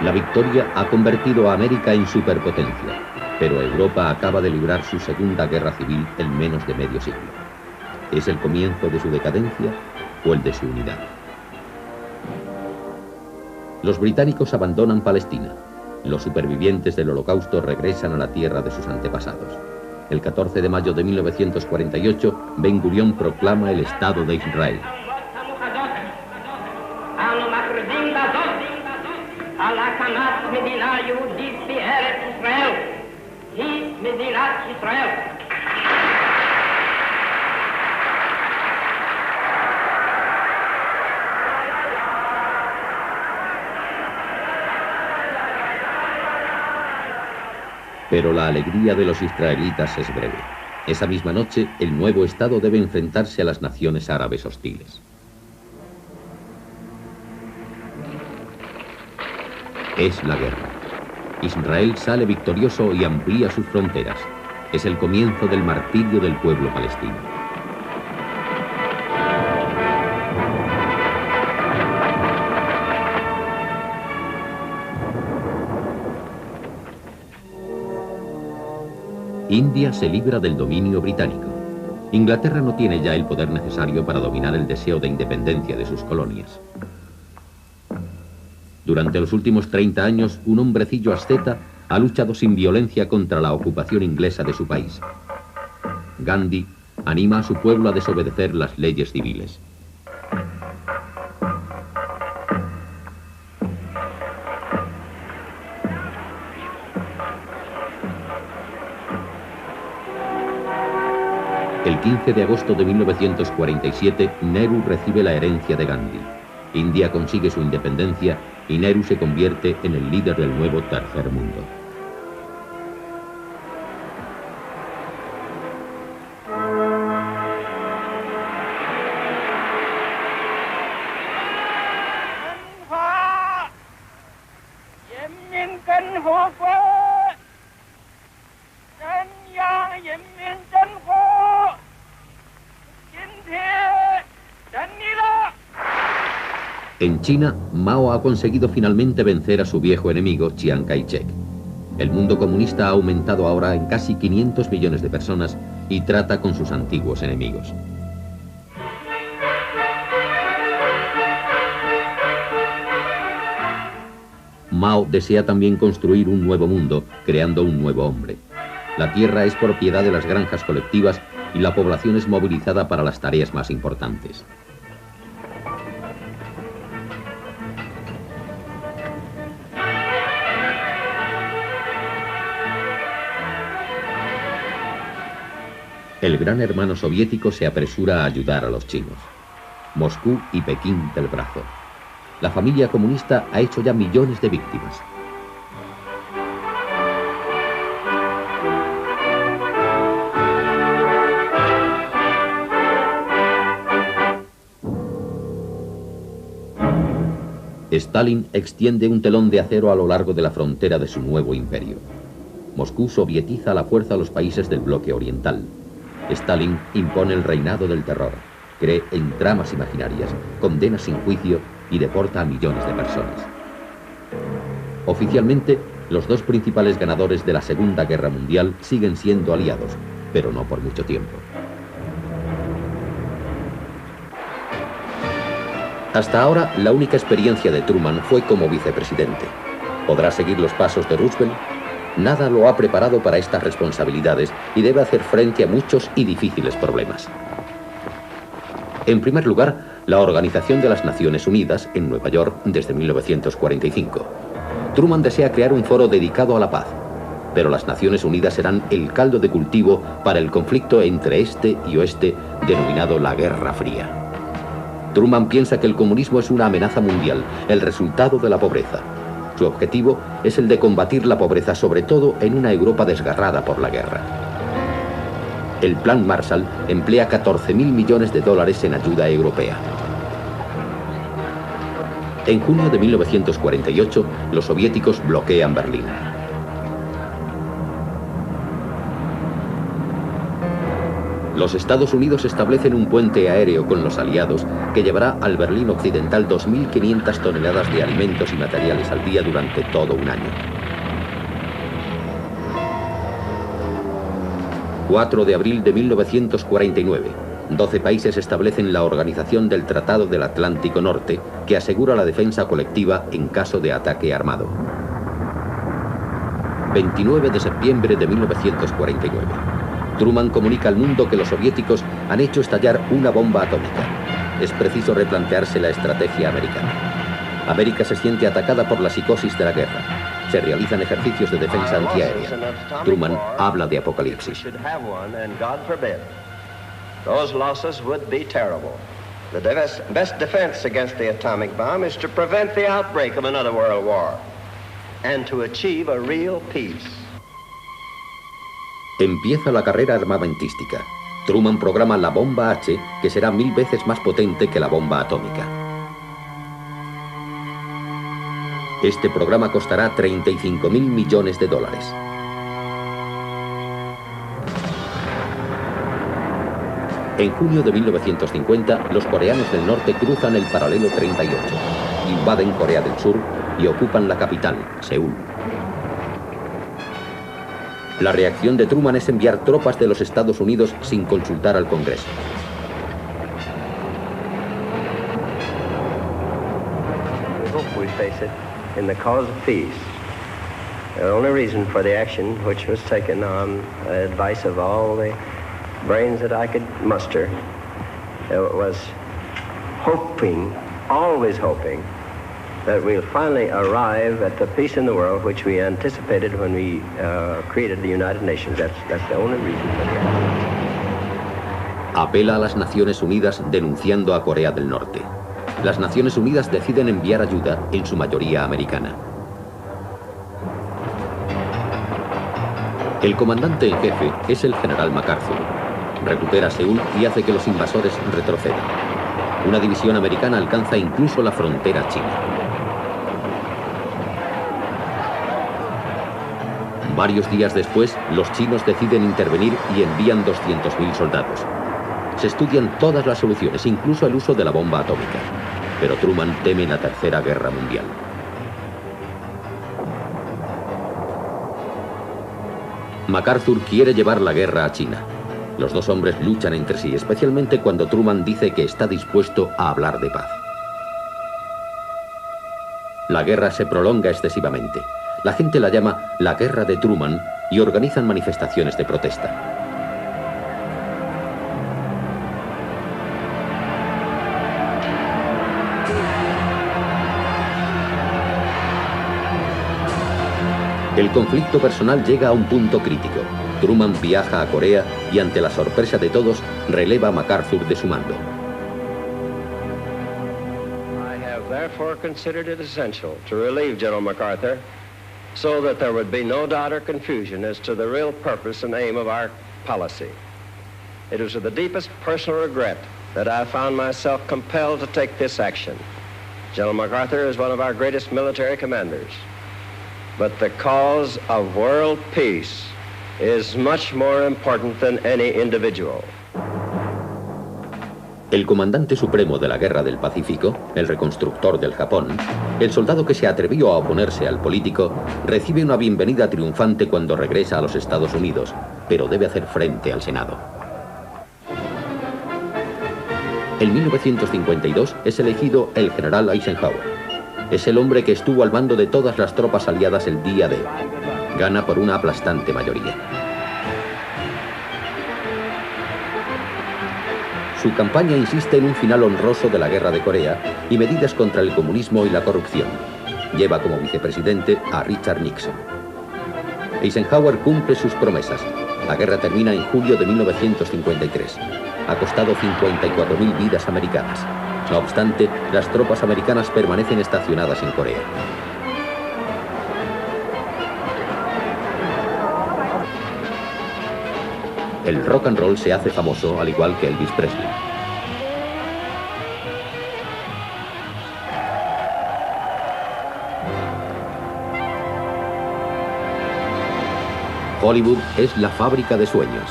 La victoria ha convertido a América en superpotencia, pero Europa acaba de librar su segunda guerra civil en menos de medio siglo. ¿Es el comienzo de su decadencia o el de su unidad? Los británicos abandonan Palestina. Los supervivientes del Holocausto regresan a la tierra de sus antepasados. El 14 de mayo de 1948, Ben Gurión proclama el Estado de Israel. Pero la alegría de los israelitas es breve. Esa misma noche, el nuevo Estado debe enfrentarse a las naciones árabes hostiles. Es la guerra. Israel sale victorioso y amplía sus fronteras. Es el comienzo del martirio del pueblo palestino. India se libra del dominio británico. Inglaterra no tiene ya el poder necesario para dominar el deseo de independencia de sus colonias. Durante los últimos 30 años, un hombrecillo asceta ha luchado sin violencia contra la ocupación inglesa de su país. Gandhi anima a su pueblo a desobedecer las leyes civiles. El 15 de agosto de 1947, Nehru recibe la herencia de Gandhi. India consigue su independencia y Nehru se convierte en el líder del nuevo tercer mundo. En China, Mao ha conseguido finalmente vencer a su viejo enemigo, Chiang Kai-shek. El mundo comunista ha aumentado ahora en casi 500 millones de personas y trata con sus antiguos enemigos. Mao desea también construir un nuevo mundo, creando un nuevo hombre. La tierra es propiedad de las granjas colectivas y la población es movilizada para las tareas más importantes. El gran hermano soviético se apresura a ayudar a los chinos. Moscú y Pekín del brazo. La familia comunista ha hecho ya millones de víctimas. Stalin extiende un telón de acero a lo largo de la frontera de su nuevo imperio. Moscú sovietiza a la fuerza a los países del bloque oriental. Stalin impone el reinado del terror, cree en tramas imaginarias, condena sin juicio y deporta a millones de personas. Oficialmente, los dos principales ganadores de la Segunda Guerra Mundial siguen siendo aliados, pero no por mucho tiempo. Hasta ahora, la única experiencia de Truman fue como vicepresidente. ¿Podrá seguir los pasos de Roosevelt? Nada lo ha preparado para estas responsabilidades y debe hacer frente a muchos y difíciles problemas. En primer lugar, la Organización de las Naciones Unidas en Nueva York desde 1945. Truman desea crear un foro dedicado a la paz, pero las Naciones Unidas serán el caldo de cultivo para el conflicto entre este y oeste denominado la Guerra Fría. Truman piensa que el comunismo es una amenaza mundial, el resultado de la pobreza. Su objetivo es el de combatir la pobreza, sobre todo en una Europa desgarrada por la guerra. El Plan Marshall emplea 14.000 millones de dólares en ayuda europea. En junio de 1948, los soviéticos bloquean Berlín. Los Estados Unidos establecen un puente aéreo con los aliados que llevará al Berlín Occidental 2.500 toneladas de alimentos y materiales al día durante todo un año. 4 de abril de 1949. 12 países establecen la Organización del Tratado del Atlántico Norte, que asegura la defensa colectiva en caso de ataque armado. 29 de septiembre de 1949. Truman comunica al mundo que los soviéticos han hecho estallar una bomba atómica. Es preciso replantearse la estrategia americana. América se siente atacada por la psicosis de la guerra. Se realizan ejercicios de defensa antiaérea. Truman habla de apocalipsis. Those losses would be terrible. The best defense against the atomic bomb is to prevent the outbreak of another world war and to achieve a real peace. Empieza la carrera armamentística. Truman programa la bomba H, que será 1000 veces más potente que la bomba atómica. Este programa costará 35.000 millones de dólares. En junio de 1950, los coreanos del norte cruzan el paralelo 38, invaden Corea del Sur y ocupan la capital, Seúl. La reacción de Truman es enviar tropas de los Estados Unidos sin consultar al Congreso. We face it in the cause of peace. The only reason for the action which was taken on advice of all the brains that I could muster was hoping, always hoping, that we'll finally arrive at the peace in the world which we anticipated when we created the United Nations. That's the only reason for the action. Apela a las Naciones Unidas denunciando a Corea del Norte. Las Naciones Unidas deciden enviar ayuda, en su mayoría americana. El comandante en jefe es el general MacArthur. Recupera Seúl y hace que los invasores retrocedan. Una división americana alcanza incluso la frontera china. Varios días después, los chinos deciden intervenir y envían 200.000 soldados. Se estudian todas las soluciones, incluso el uso de la bomba atómica. Pero Truman teme la Tercera Guerra Mundial. MacArthur quiere llevar la guerra a China. Los dos hombres luchan entre sí, especialmente cuando Truman dice que está dispuesto a hablar de paz. La guerra se prolonga excesivamente. La gente la llama la Guerra de Truman y organizan manifestaciones de protesta. El conflicto personal llega a un punto crítico. Truman viaja a Corea y, ante la sorpresa de todos, releva a MacArthur de su mando. I have therefore considered it essential to relieve General MacArthur so that there would be no doubt or confusion as to the real purpose and aim of our policy. It was with the deepest personal regret that I found myself compelled to take this action. General MacArthur is one of our greatest military commanders. But the cause of world peace is much more important than any individual. El comandante supremo de la Guerra del Pacífico, el reconstructor del Japón, el soldado que se atrevió a oponerse al político, recibe una bienvenida triunfante cuando regresa a los Estados Unidos, pero debe hacer frente al Senado. En 1952 es elegido el general Eisenhower. Es el hombre que estuvo al mando de todas las tropas aliadas el día D. Gana por una aplastante mayoría. Su campaña insiste en un final honroso de la Guerra de Corea y medidas contra el comunismo y la corrupción. Lleva como vicepresidente a Richard Nixon. Eisenhower cumple sus promesas. La guerra termina en julio de 1953. Ha costado 54.000 vidas americanas. No obstante, las tropas americanas permanecen estacionadas en Corea. El rock and roll se hace famoso, al igual que Elvis Presley. Hollywood es la fábrica de sueños.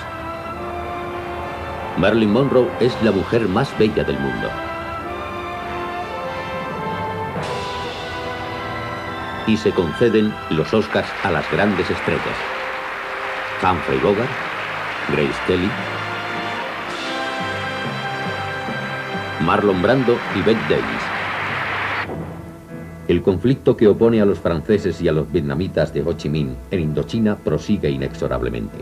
Marilyn Monroe es la mujer más bella del mundo. Y se conceden los Oscars a las grandes estrellas. Humphrey Bogart, Grace Kelly, Marlon Brando y Bette Davis. El conflicto que opone a los franceses y a los vietnamitas de Ho Chi Minh en Indochina prosigue inexorablemente.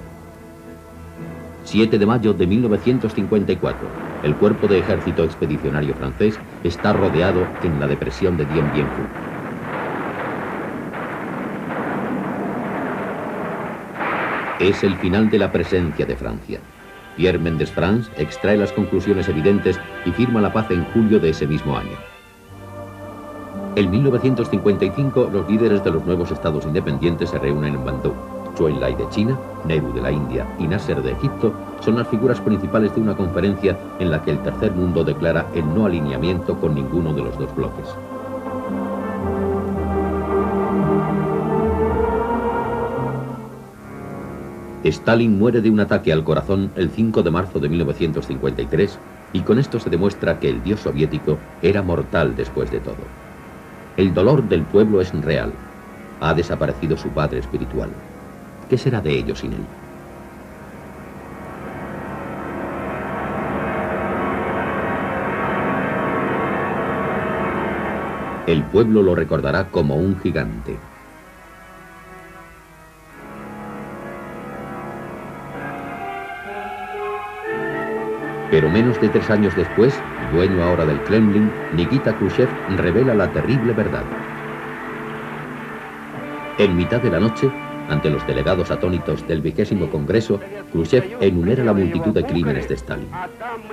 7 de mayo de 1954, el cuerpo de ejército expedicionario francés está rodeado en la depresión de Dien Bien Phu. Es el final de la presencia de Francia. Pierre Mendès France extrae las conclusiones evidentes y firma la paz en julio de ese mismo año. En 1955, los líderes de los nuevos estados independientes se reúnen en Bandung. Zhou Enlai de China, Nehru de la India y Nasser de Egipto son las figuras principales de una conferencia en la que el tercer mundo declara el no alineamiento con ninguno de los dos bloques. Stalin muere de un ataque al corazón el 5 de marzo de 1953 y con esto se demuestra que el dios soviético era mortal después de todo. El dolor del pueblo es real. Ha desaparecido su padre espiritual. ¿Qué será de ellos sin él? El pueblo lo recordará como un gigante. Pero menos de 3 años después, dueño ahora del Kremlin, Nikita Khrushchev revela la terrible verdad. En mitad de la noche, ante los delegados atónitos del 20º Congreso, Khrushchev enumera la multitud de crímenes de Stalin.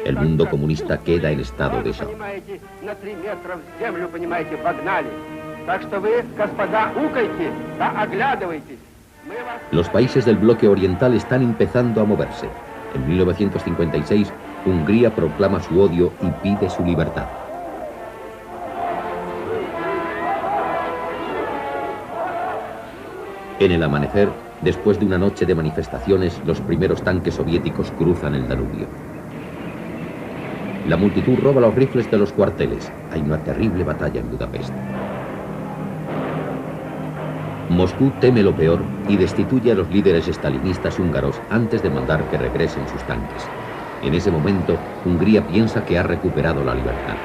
El mundo comunista queda en estado de shock. Los países del bloque oriental están empezando a moverse. En 1956, Hungría proclama su odio y pide su libertad. En el amanecer, después de una noche de manifestaciones, los primeros tanques soviéticos cruzan el Danubio. La multitud roba los rifles de los cuarteles. Hay una terrible batalla en Budapest. Moscú teme lo peor y destituye a los líderes estalinistas húngaros antes de mandar que regresen sus tanques. En ese momento, Hungría piensa que ha recuperado la libertad.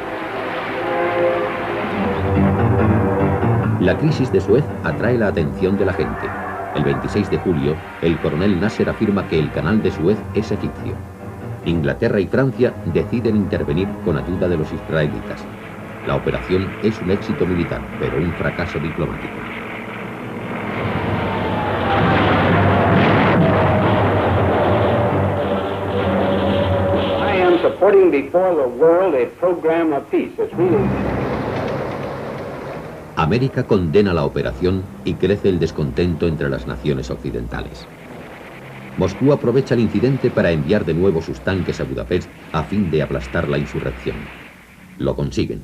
La crisis de Suez atrae la atención de la gente. El 26 de julio, el coronel Nasser afirma que el canal de Suez es egipcio. Inglaterra y Francia deciden intervenir con ayuda de los israelitas. La operación es un éxito militar, pero un fracaso diplomático. Supporting before the world a program of peace. It's really... América condena la operación y crece el descontento entre las naciones occidentales. Moscú aprovecha el incidente para enviar de nuevo sus tanques a Budapest a fin de aplastar la insurrección. Lo consiguen.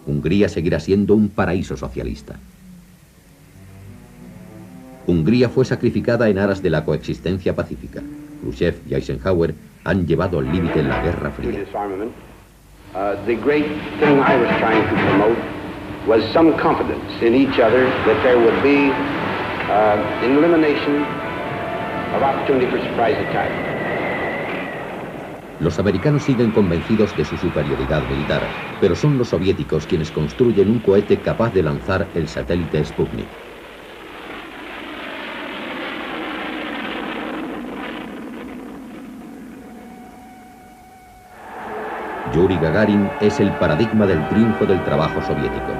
Hungría seguirá siendo un paraíso socialista. Hungría fue sacrificada en aras de la coexistencia pacífica. Khrushchev y Eisenhower han llevado al límite la Guerra Fría. The great thing I was trying to promote was some confidence in each other that there would be an elimination of opportunity for surprise attack. Los americanos siguen convencidos de su superioridad militar, pero son los soviéticos quienes construyen un cohete capaz de lanzar el satélite Sputnik. Yuri Gagarin es el paradigma del triunfo del trabajo soviético.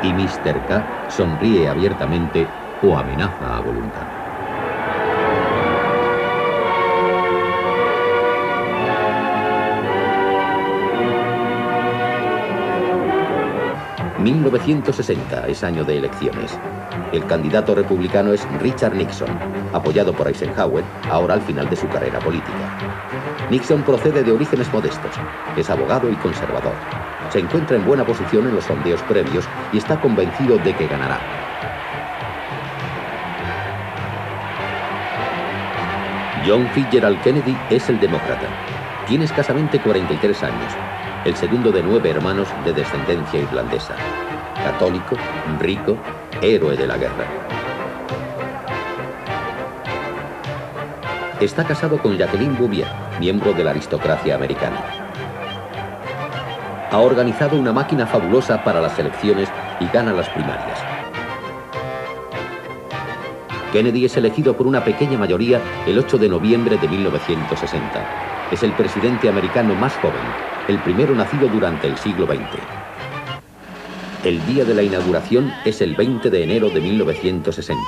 Y Mr. K sonríe abiertamente o amenaza a voluntad. 1960 es año de elecciones. El candidato republicano es Richard Nixon, apoyado por Eisenhower, ahora al final de su carrera política. Nixon procede de orígenes modestos, es abogado y conservador. Se encuentra en buena posición en los sondeos previos y está convencido de que ganará. John Fitzgerald Kennedy es el demócrata. Tiene escasamente 43 años, el segundo de 9 hermanos de descendencia irlandesa. Católico, rico, héroe de la guerra. Está casado con Jacqueline Bouvier, miembro de la aristocracia americana. Ha organizado una máquina fabulosa para las elecciones y gana las primarias. Kennedy es elegido por una pequeña mayoría el 8 de noviembre de 1960. Es el presidente americano más joven, el primero nacido durante el siglo XX. El día de la inauguración es el 20 de enero de 1960.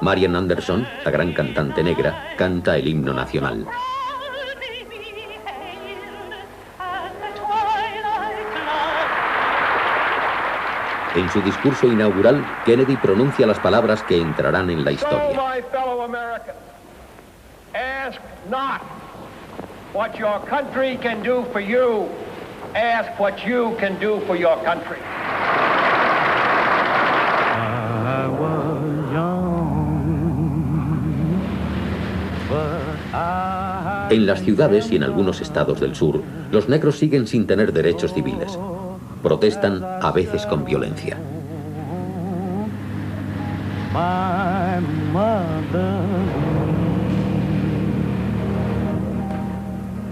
Marian Anderson, la gran cantante negra, canta el himno nacional. En su discurso inaugural, Kennedy pronuncia las palabras que entrarán en la historia. So, my fellow Americans, ask not what your country can do for you, ask what you can do for your country. I was young, but I... En las ciudades y en algunos estados del sur, los negros siguen sin tener derechos civiles. Protestan a veces con violencia. My mother...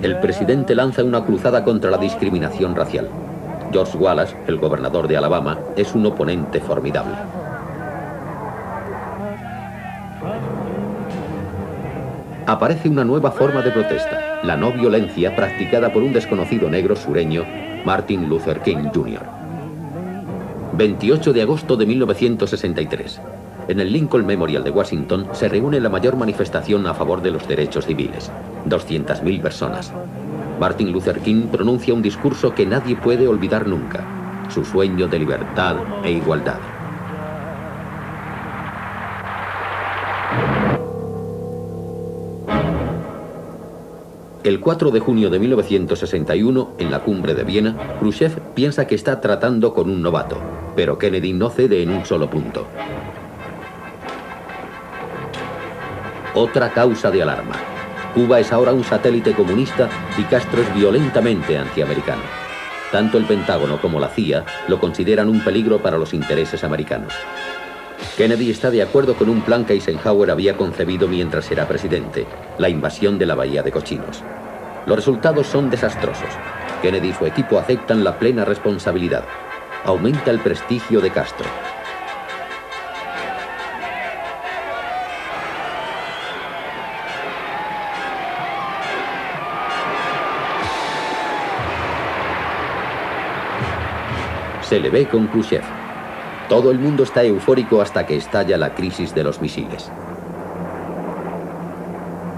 El presidente lanza una cruzada contra la discriminación racial. George Wallace, el gobernador de Alabama, es un oponente formidable. Aparece una nueva forma de protesta, la no violencia practicada por un desconocido negro sureño, Martin Luther King Jr. 28 de agosto de 1963. En el Lincoln Memorial de Washington se reúne la mayor manifestación a favor de los derechos civiles. 200.000 personas. Martin Luther King pronuncia un discurso que nadie puede olvidar nunca. Su sueño de libertad e igualdad. El 4 de junio de 1961, en la cumbre de Viena, Khrushchev piensa que está tratando con un novato, pero Kennedy no cede en un solo punto. Otra causa de alarma. Cuba es ahora un satélite comunista y Castro es violentamente antiamericano. Tanto el Pentágono como la CIA lo consideran un peligro para los intereses americanos. Kennedy está de acuerdo con un plan que Eisenhower había concebido mientras era presidente, la invasión de la Bahía de Cochinos. Los resultados son desastrosos. Kennedy y su equipo aceptan la plena responsabilidad. Aumenta el prestigio de Castro. Se le ve con Khrushchev. Todo el mundo está eufórico hasta que estalla la crisis de los misiles.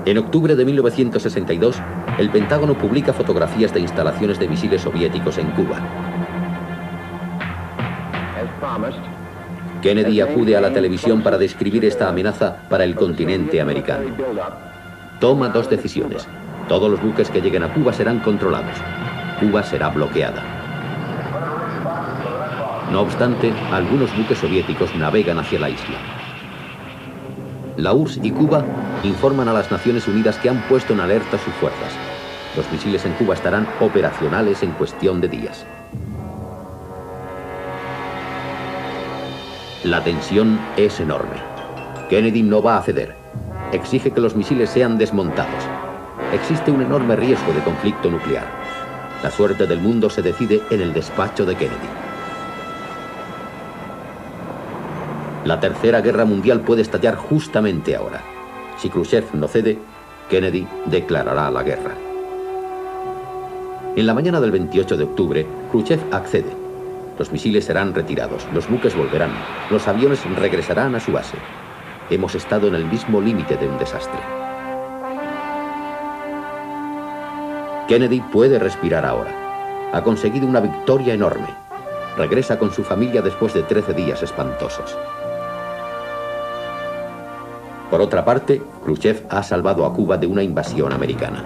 En octubre de 1962, el Pentágono publica fotografías de instalaciones de misiles soviéticos en Cuba. Kennedy acude a la televisión para describir esta amenaza para el continente americano. Toma dos decisiones. Todos los buques que lleguen a Cuba serán controlados. Cuba será bloqueada. No obstante, algunos buques soviéticos navegan hacia la isla. La URSS y Cuba informan a las Naciones Unidas que han puesto en alerta sus fuerzas. Los misiles en Cuba estarán operacionales en cuestión de días. La tensión es enorme. Kennedy no va a ceder. Exige que los misiles sean desmontados. Existe un enorme riesgo de conflicto nuclear. La suerte del mundo se decide en el despacho de Kennedy. La Tercera Guerra Mundial puede estallar justamente ahora. Si Khrushchev no cede, Kennedy declarará la guerra. En la mañana del 28 de octubre, Khrushchev accede. Los misiles serán retirados, los buques volverán, los aviones regresarán a su base. Hemos estado en el mismo límite de un desastre. Kennedy puede respirar ahora. Ha conseguido una victoria enorme. regresa con su familia después de 13 días espantosos. Por otra parte, Khrushchev ha salvado a Cuba de una invasión americana.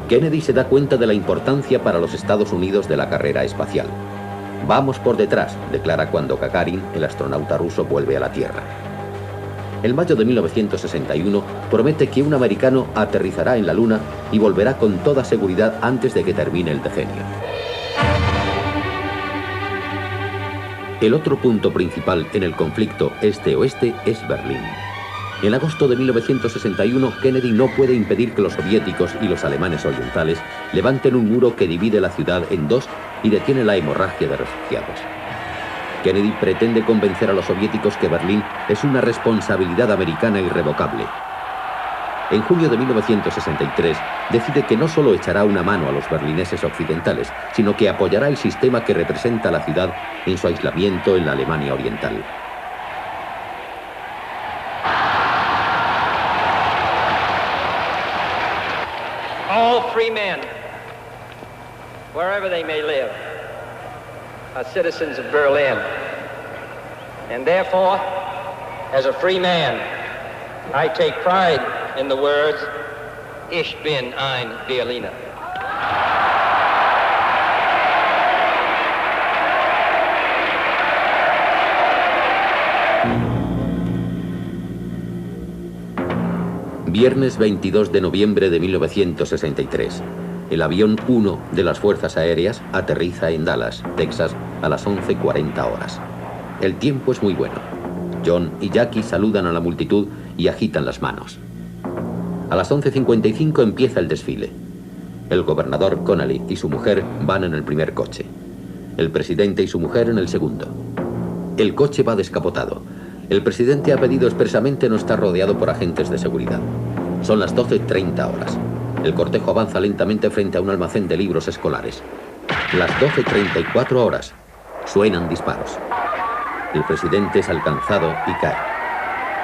Kennedy se da cuenta de la importancia para los Estados Unidos de la carrera espacial. Vamos por detrás, declara cuando Gagarin, el astronauta ruso, vuelve a la Tierra. En mayo de 1961 promete que un americano aterrizará en la Luna y volverá con toda seguridad antes de que termine el decenio. El otro punto principal en el conflicto este-oeste es Berlín. En agosto de 1961, Kennedy no puede impedir que los soviéticos y los alemanes orientales levanten un muro que divide la ciudad en dos y detiene la hemorragia de refugiados. Kennedy pretende convencer a los soviéticos que Berlín es una responsabilidad americana irrevocable. En junio de 1963, decide que no solo echará una mano a los berlineses occidentales, sino que apoyará el sistema que representa a la ciudad en su aislamiento en la Alemania oriental. All free men, wherever they may live, are citizens of Berlin. And therefore, as a free man, I take pride in the words, Ich bin ein Berliner. Viernes 22 de noviembre de 1963. El avión 1 de las Fuerzas Aéreas aterriza en Dallas, Texas, a las 11:40 horas. El tiempo es muy bueno. John y Jackie saludan a la multitud y agitan las manos. A las 11:55 empieza el desfile. El gobernador Connally y su mujer van en el primer coche. El presidente y su mujer en el segundo. El coche va descapotado. El presidente ha pedido expresamente no estar rodeado por agentes de seguridad. Son las 12:30 horas. El cortejo avanza lentamente frente a un almacén de libros escolares. Las 12:34 horas. Suenan disparos. El presidente es alcanzado y cae.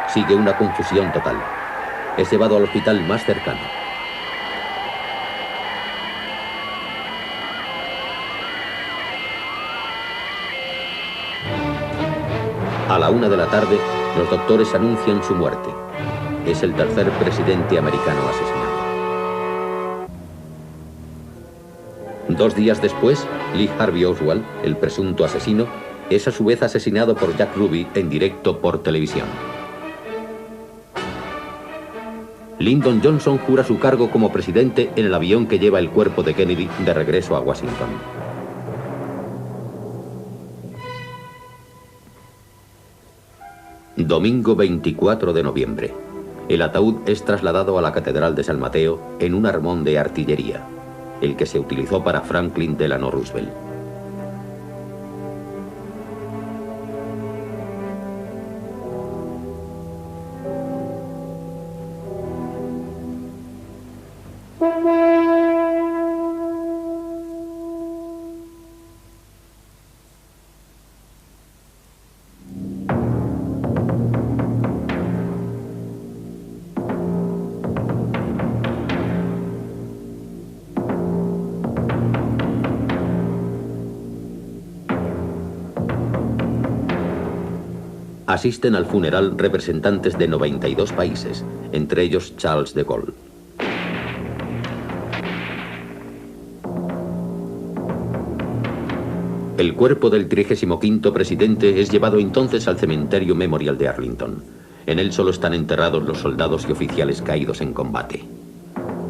Sigue una confusión total. Es llevado al hospital más cercano. A la 1 de la tarde, los doctores anuncian su muerte. Es el tercer presidente americano asesinado. 2 días después, Lee Harvey Oswald, el presunto asesino, es a su vez asesinado por Jack Ruby en directo por televisión. Lyndon Johnson jura su cargo como presidente en el avión que lleva el cuerpo de Kennedy de regreso a Washington. Domingo 24 de noviembre. El ataúd es trasladado a la Catedral de San Mateo en un armón de artillería, el que se utilizó para Franklin Delano Roosevelt. Asisten al funeral representantes de 92 países, entre ellos Charles de Gaulle. El cuerpo del 35º presidente es llevado entonces al cementerio Memorial de Arlington. En él solo están enterrados los soldados y oficiales caídos en combate.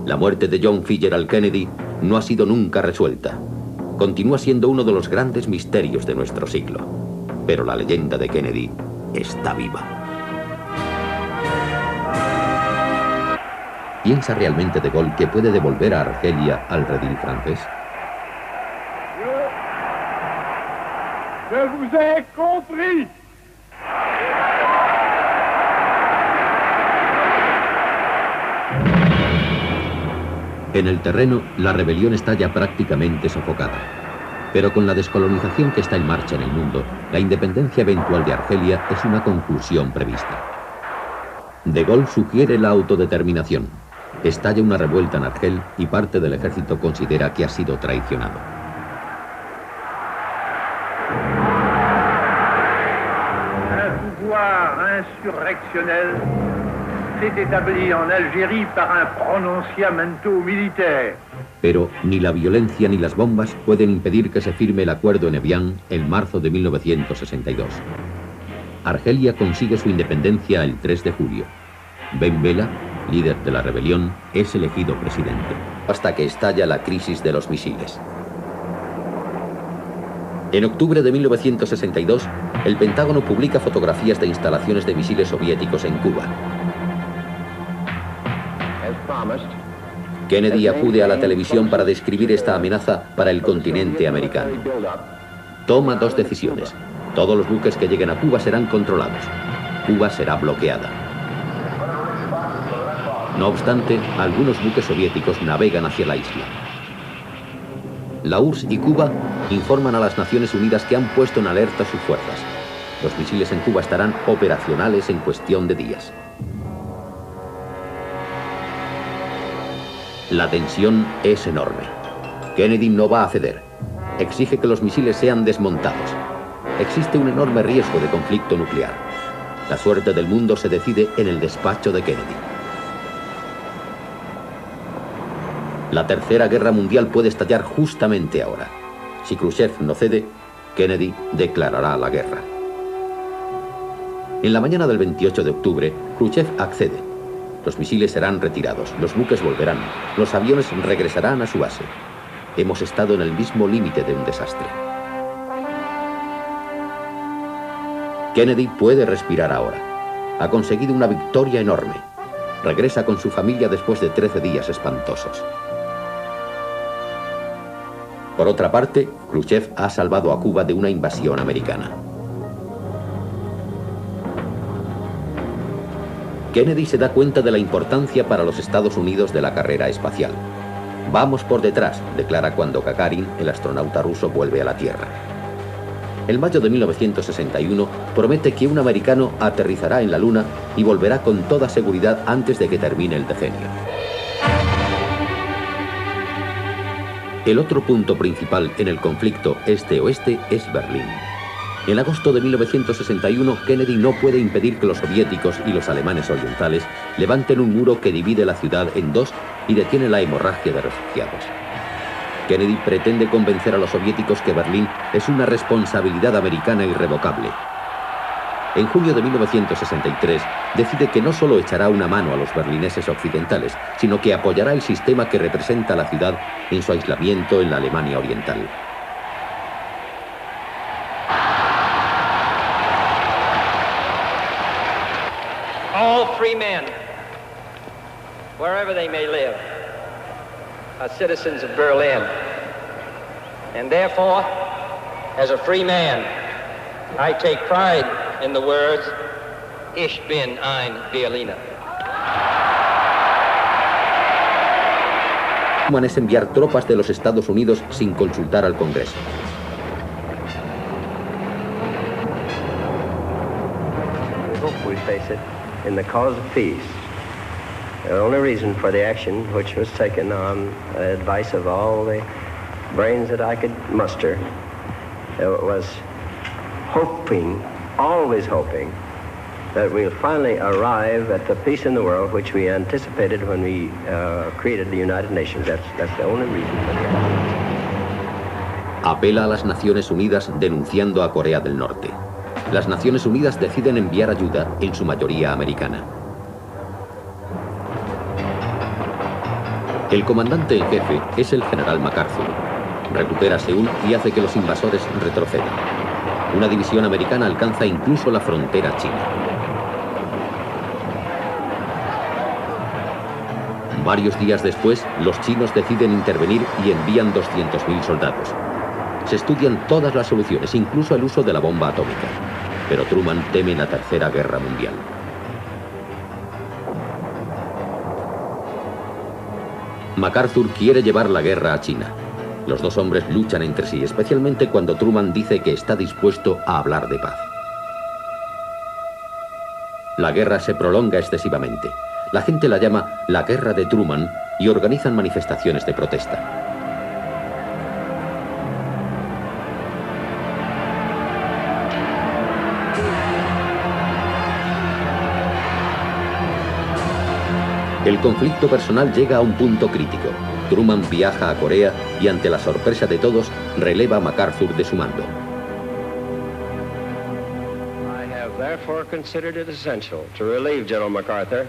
La muerte de John Fitzgerald Kennedy no ha sido nunca resuelta. Continúa siendo uno de los grandes misterios de nuestro siglo. Pero la leyenda de Kennedy está viva. ¿Piensa realmente de Gaulle que puede devolver a Argelia al redil francés? Je vous ai compris. En el terreno, la rebelión está ya prácticamente sofocada. Pero con la descolonización que está en marcha en el mundo, la independencia eventual de Argelia es una conclusión prevista. De Gaulle sugiere la autodeterminación. Estalla una revuelta en Argel y parte del ejército considera que ha sido traicionado. Un pouvoir insurrectionnel s'est établi en Algérie par un prononciamento militaire. Pero ni la violencia ni las bombas pueden impedir que se firme el acuerdo en Evian en marzo de 1962. Argelia consigue su independencia el 3 de julio. Ben Bella, líder de la rebelión, es elegido presidente, hasta que estalla la crisis de los misiles. En octubre de 1962, el Pentágono publica fotografías de instalaciones de misiles soviéticos en Cuba. Kennedy acude a la televisión para describir esta amenaza para el continente americano. Toma dos decisiones. Todos los buques que lleguen a Cuba serán controlados. Cuba será bloqueada. No obstante, algunos buques soviéticos navegan hacia la isla. La URSS y Cuba informan a las Naciones Unidas que han puesto en alerta sus fuerzas. Los misiles en Cuba estarán operacionales en cuestión de días. La tensión es enorme. Kennedy no va a ceder. Exige que los misiles sean desmontados. Existe un enorme riesgo de conflicto nuclear. La suerte del mundo se decide en el despacho de Kennedy. La Tercera Guerra Mundial puede estallar justamente ahora. Si Khrushchev no cede, Kennedy declarará la guerra. En la mañana del 28 de octubre, Khrushchev accede. Los misiles serán retirados, los buques volverán, los aviones regresarán a su base. Hemos estado en el mismo límite de un desastre. Kennedy puede respirar ahora. Ha conseguido una victoria enorme. Regresa con su familia después de 13 días espantosos. Por otra parte, Khrushchev ha salvado a Cuba de una invasión americana. Kennedy se da cuenta de la importancia para los Estados Unidos de la carrera espacial. Vamos por detrás, declara cuando Gagarin, el astronauta ruso, vuelve a la Tierra. En mayo de 1961 promete que un americano aterrizará en la Luna y volverá con toda seguridad antes de que termine el decenio. El otro punto principal en el conflicto este-oeste es Berlín. En agosto de 1961, Kennedy no puede impedir que los soviéticos y los alemanes orientales levanten un muro que divide la ciudad en dos y detiene la hemorragia de refugiados. Kennedy pretende convencer a los soviéticos que Berlín es una responsabilidad americana irrevocable. En junio de 1963, decide que no solo echará una mano a los berlineses occidentales, sino que apoyará el sistema que representa a la ciudad en su aislamiento en la Alemania oriental. All free men, wherever they may live, are citizens of Berlin. And therefore, as a free man, I take pride in the words, Ich bin ein Berliner. Es enviar tropas de los Estados Unidos sin consultar al Congreso. We face it in the cause of peace. The only reason for the action which was taken on advice of all the brains that I could muster was hoping, always hoping, that we'll finally arrive at the peace in the world which we anticipated when we created the United Nations. That's the only reason for the action. Apela a las Naciones Unidas denunciando a Corea del Norte. Las Naciones Unidas deciden enviar ayuda, en su mayoría americana. El comandante en jefe es el general MacArthur. Recupera Seúl y hace que los invasores retrocedan. Una división americana alcanza incluso la frontera china. Varios días después, los chinos deciden intervenir y envían 200.000 soldados. Se estudian todas las soluciones, incluso el uso de la bomba atómica. Pero Truman teme la Tercera Guerra Mundial. MacArthur quiere llevar la guerra a China. Los dos hombres luchan entre sí, especialmente cuando Truman dice que está dispuesto a hablar de paz. La guerra se prolonga excesivamente. La gente la llama la Guerra de Truman y organizan manifestaciones de protesta. El conflicto personal llega a un punto crítico. Truman viaja a Corea y, ante la sorpresa de todos, releva a MacArthur de su mando. I have therefore considered it essential to relieve General MacArthur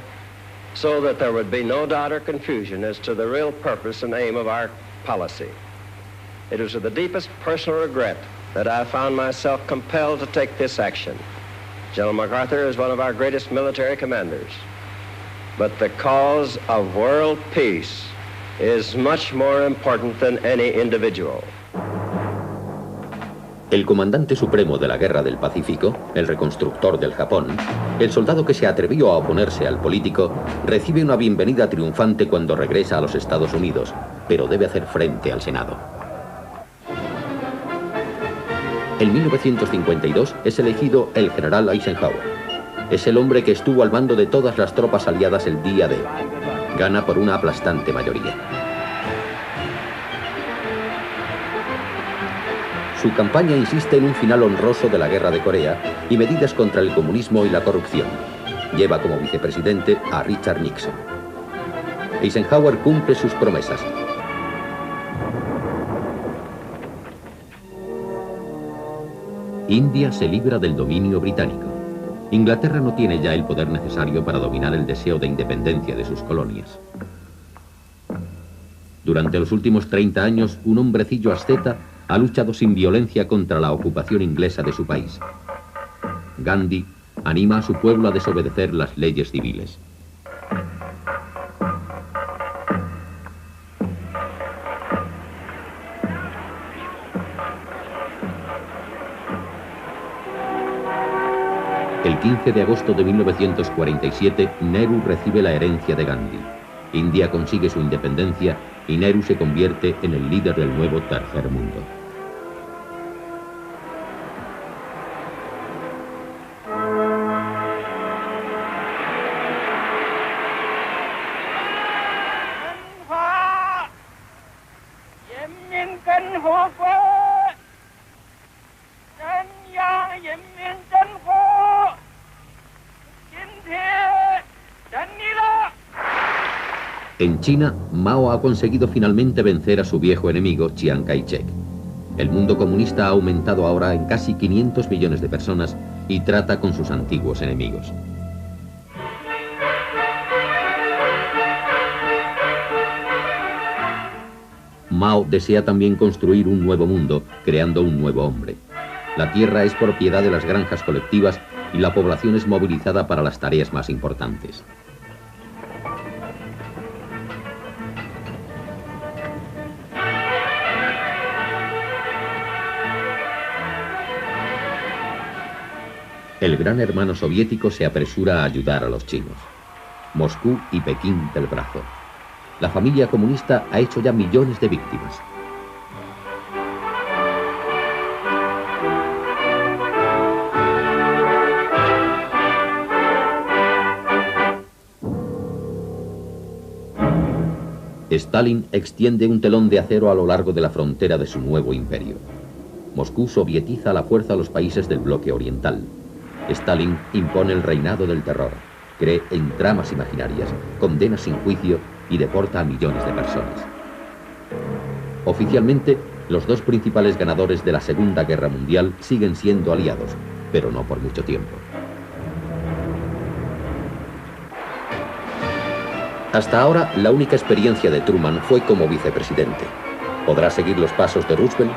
so that there would be no doubt or confusion as to the real purpose and aim of our policy. It was with the deepest personal regret that I found myself compelled to take this action. General MacArthur is one of our greatest military commanders. But the cause of world peace is much more important than any individual. El comandante supremo de la Guerra del Pacífico, el reconstructor del Japón, el soldado que se atrevió a oponerse al político, recibe una bienvenida triunfante cuando regresa a los Estados Unidos, pero debe hacer frente al Senado. En 1952 es elegido el general Eisenhower. Es el hombre que estuvo al mando de todas las tropas aliadas el día D. Gana por una aplastante mayoría. Su campaña insiste en un final honroso de la Guerra de Corea y medidas contra el comunismo y la corrupción. Lleva como vicepresidente a Richard Nixon. Eisenhower cumple sus promesas. India se libra del dominio británico. Inglaterra no tiene ya el poder necesario para dominar el deseo de independencia de sus colonias. Durante los últimos 30 años, un hombrecillo asceta ha luchado sin violencia contra la ocupación inglesa de su país. Gandhi anima a su pueblo a desobedecer las leyes civiles. El 15 de agosto de 1947, Nehru recibe la herencia de Gandhi. India consigue su independencia y Nehru se convierte en el líder del nuevo tercer mundo. En China, Mao ha conseguido finalmente vencer a su viejo enemigo, Chiang Kai-shek. El mundo comunista ha aumentado ahora en casi 500 millones de personas y trata con sus antiguos enemigos. Mao desea también construir un nuevo mundo, creando un nuevo hombre. La tierra es propiedad de las granjas colectivas y la población es movilizada para las tareas más importantes. El gran hermano soviético se apresura a ayudar a los chinos. Moscú y Pekín del brazo. La familia comunista ha hecho ya millones de víctimas. Stalin extiende un telón de acero a lo largo de la frontera de su nuevo imperio. Moscú sovietiza a la fuerza a los países del bloque oriental. Stalin impone el reinado del terror, cree en tramas imaginarias, condena sin juicio y deporta a millones de personas. Oficialmente, los dos principales ganadores de la Segunda Guerra Mundial siguen siendo aliados, pero no por mucho tiempo. Hasta ahora, la única experiencia de Truman fue como vicepresidente. ¿Podrá seguir los pasos de Roosevelt?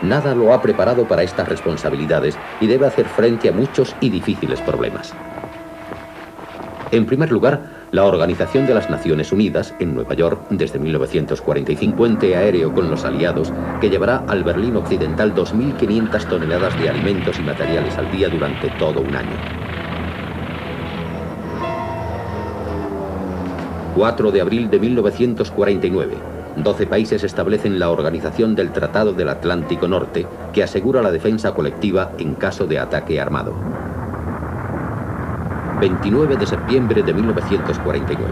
Nada lo ha preparado para estas responsabilidades y debe hacer frente a muchos y difíciles problemas. En primer lugar, la Organización de las Naciones Unidas, en Nueva York, desde 1945, un puente aéreo con los aliados que llevará al Berlín Occidental 2.500 toneladas de alimentos y materiales al día durante todo un año. 4 de abril de 1949. 12 países establecen la Organización del Tratado del Atlántico Norte, que asegura la defensa colectiva en caso de ataque armado. 29 de septiembre de 1949.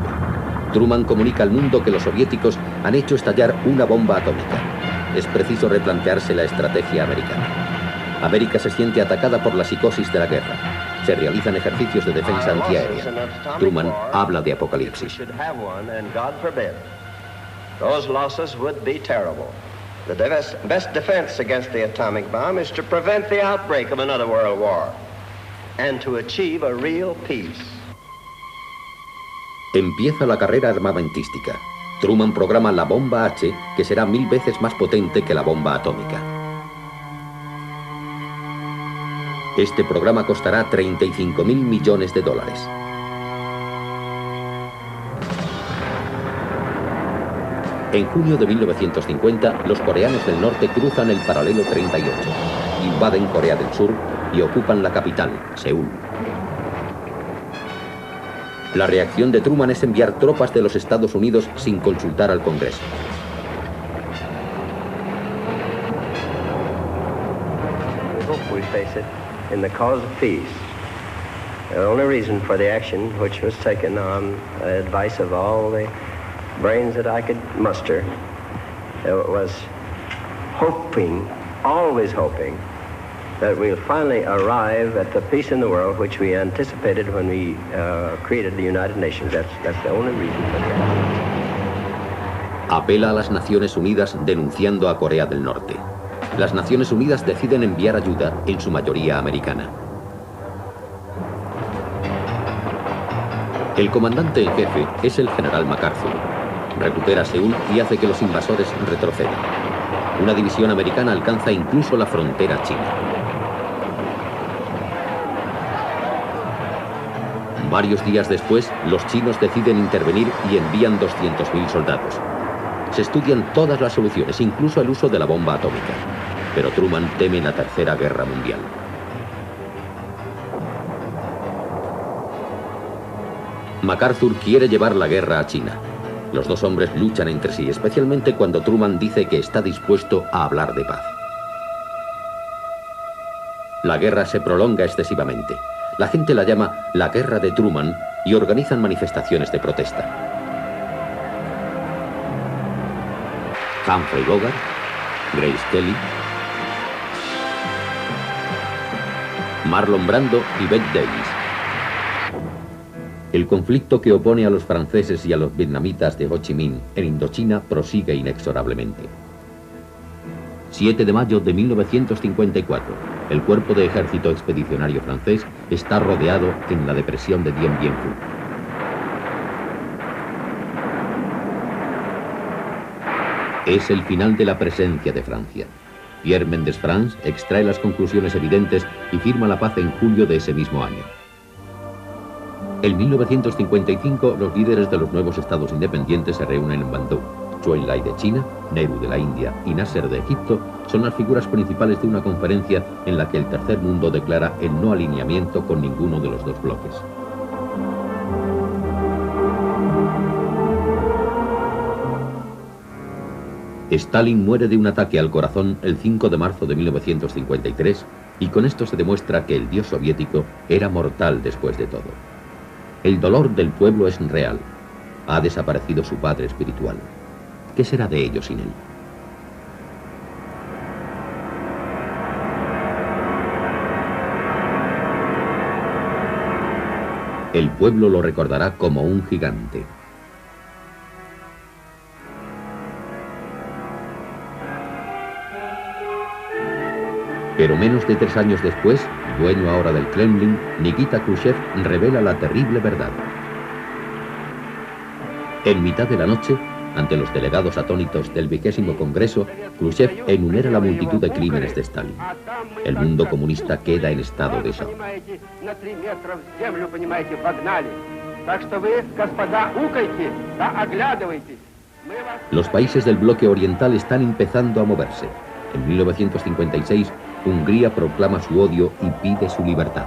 Truman comunica al mundo que los soviéticos han hecho estallar una bomba atómica. Es preciso replantearse la estrategia americana. América se siente atacada por la psicosis de la guerra. Se realizan ejercicios de defensa antiaérea. Truman habla de apocalipsis. Those losses would be terrible. The best defense against the atomic bomb is to prevent the outbreak of another world war and to achieve a real peace. Empieza la carrera armamentística. Truman programa la bomba H, que será 1000 veces más potente que la bomba atómica. Este programa costará 35.000 millones de dólares. En junio de 1950, los coreanos del norte cruzan el paralelo 38, invaden Corea del Sur y ocupan la capital, Seúl. La reacción de Truman es enviar tropas de los Estados Unidos sin consultar al Congreso. We face it in the cause of peace. The only reason for the action which was taken on advice of all the brains that I could muster was hoping, always hoping, that we'll finally arrive at the peace in the world which we anticipated when we created the United Nations. That's the only reason for that. Apela a las Naciones Unidas denunciando a Corea del Norte. Las Naciones Unidas deciden enviar ayuda, en su mayoría americana. El comandante en jefe es el general MacArthur. Recupera Seúl y hace que los invasores retrocedan. Una división americana alcanza incluso la frontera china. Varios días después, los chinos deciden intervenir y envían 200.000 soldados. Se estudian todas las soluciones, incluso el uso de la bomba atómica. Pero Truman teme la Tercera Guerra Mundial. MacArthur quiere llevar la guerra a China. Los dos hombres luchan entre sí, especialmente cuando Truman dice que está dispuesto a hablar de paz. La guerra se prolonga excesivamente. La gente la llama la Guerra de Truman y organizan manifestaciones de protesta. Humphrey Bogart, Grace Kelly, Marlon Brando y Bette Davis. El conflicto que opone a los franceses y a los vietnamitas de Ho Chi Minh en Indochina prosigue inexorablemente. 7 de mayo de 1954, el cuerpo de ejército expedicionario francés está rodeado en la depresión de Dien Bien Phu. Es el final de la presencia de Francia. Pierre Mendès France extrae las conclusiones evidentes y firma la paz en julio de ese mismo año. En 1955, los líderes de los nuevos estados independientes se reúnen en Bandung. Zhou Enlai de China, Nehru de la India y Nasser de Egipto son las figuras principales de una conferencia en la que el tercer mundo declara el no alineamiento con ninguno de los dos bloques. Stalin muere de un ataque al corazón el 5 de marzo de 1953 y con esto se demuestra que el dios soviético era mortal después de todo. El dolor del pueblo es real. Ha desaparecido su padre espiritual. ¿Qué será de ellos sin él? El pueblo lo recordará como un gigante. Pero menos de 3 años después, dueño ahora del Kremlin, Nikita Khrushchev revela la terrible verdad. En mitad de la noche, ante los delegados atónitos del 20º Congreso, Khrushchev enumera la multitud de crímenes de Stalin. El mundo comunista queda en estado de shock. Los países del bloque oriental están empezando a moverse. En 1956, Hungría proclama su odio y pide su libertad.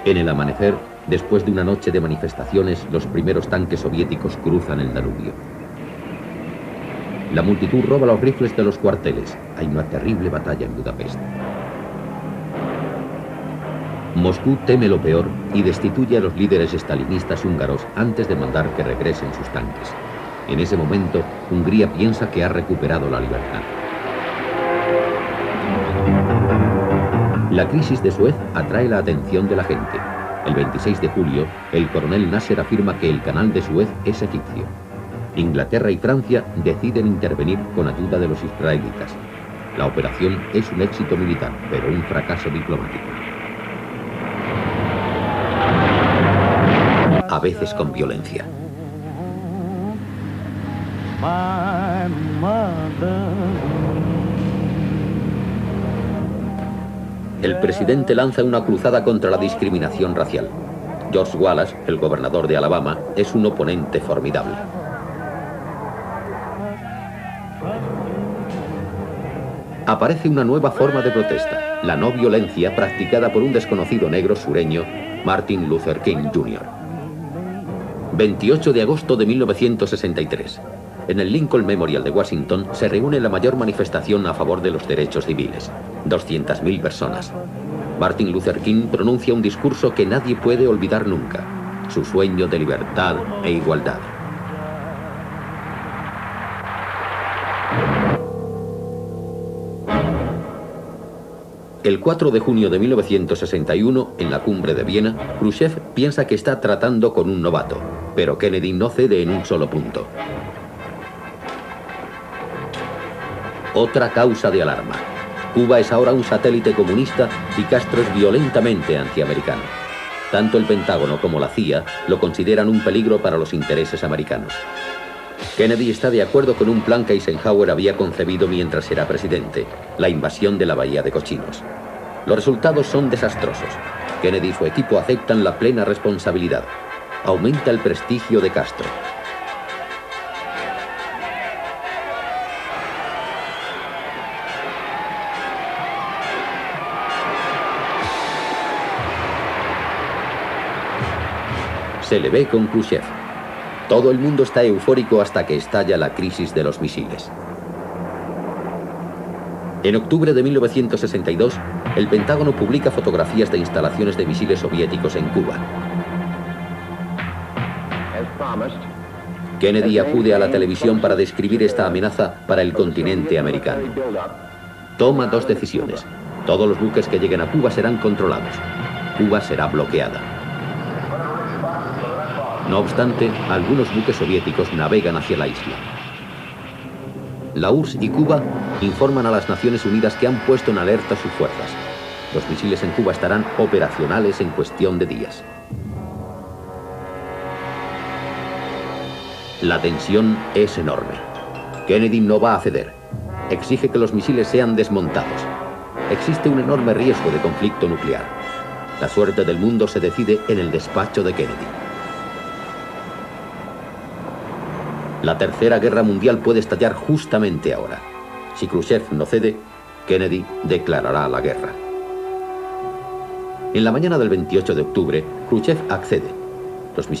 En el amanecer, después de una noche de manifestaciones, los primeros tanques soviéticos cruzan el Danubio. La multitud roba los rifles de los cuarteles. Hay una terrible batalla en Budapest. Moscú teme lo peor y destituye a los líderes estalinistas húngaros antes de mandar que regresen sus tanques. En ese momento, Hungría piensa que ha recuperado la libertad. La crisis de Suez atrae la atención de la gente. El 26 de julio, el coronel Nasser afirma que el canal de Suez es egipcio. Inglaterra y Francia deciden intervenir con ayuda de los israelitas. La operación es un éxito militar, pero un fracaso diplomático. A veces con violencia. El presidente lanza una cruzada contra la discriminación racial. George Wallace, el gobernador de Alabama, es un oponente formidable. Aparece una nueva forma de protesta, la no violencia practicada por un desconocido negro sureño, Martin Luther King Jr. 28 de agosto de 1963. En el Lincoln Memorial de Washington se reúne la mayor manifestación a favor de los derechos civiles. 200.000 personas. Martin Luther King pronuncia un discurso que nadie puede olvidar nunca. Su sueño de libertad e igualdad. El 4 de junio de 1961, en la cumbre de Viena, Khrushchev piensa que está tratando con un novato, pero Kennedy no cede en un solo punto. Otra causa de alarma. Cuba es ahora un satélite comunista y Castro es violentamente antiamericano. Tanto el Pentágono como la CIA lo consideran un peligro para los intereses americanos. Kennedy está de acuerdo con un plan que Eisenhower había concebido mientras era presidente, la invasión de la Bahía de Cochinos. Los resultados son desastrosos. Kennedy y su equipo aceptan la plena responsabilidad. Aumenta el prestigio de Castro. Se le ve con Khrushchev. Todo el mundo está eufórico hasta que estalla la crisis de los misiles. En octubre de 1962, el Pentágono publica fotografías de instalaciones de misiles soviéticos en Cuba. Kennedy acude a la televisión para describir esta amenaza para el continente americano. Toma dos decisiones. Todos los buques que lleguen a Cuba serán controlados. Cuba será bloqueada. No obstante, algunos buques soviéticos navegan hacia la isla. La URSS y Cuba informan a las Naciones Unidas que han puesto en alerta sus fuerzas. Los misiles en Cuba estarán operacionales en cuestión de días. La tensión es enorme. Kennedy no va a ceder. Exige que los misiles sean desmontados. Existe un enorme riesgo de conflicto nuclear. La suerte del mundo se decide en el despacho de Kennedy. La Tercera Guerra Mundial puede estallar justamente ahora. Si Khrushchev no cede, Kennedy declarará la guerra. En la mañana del 28 de octubre, Khrushchev accede.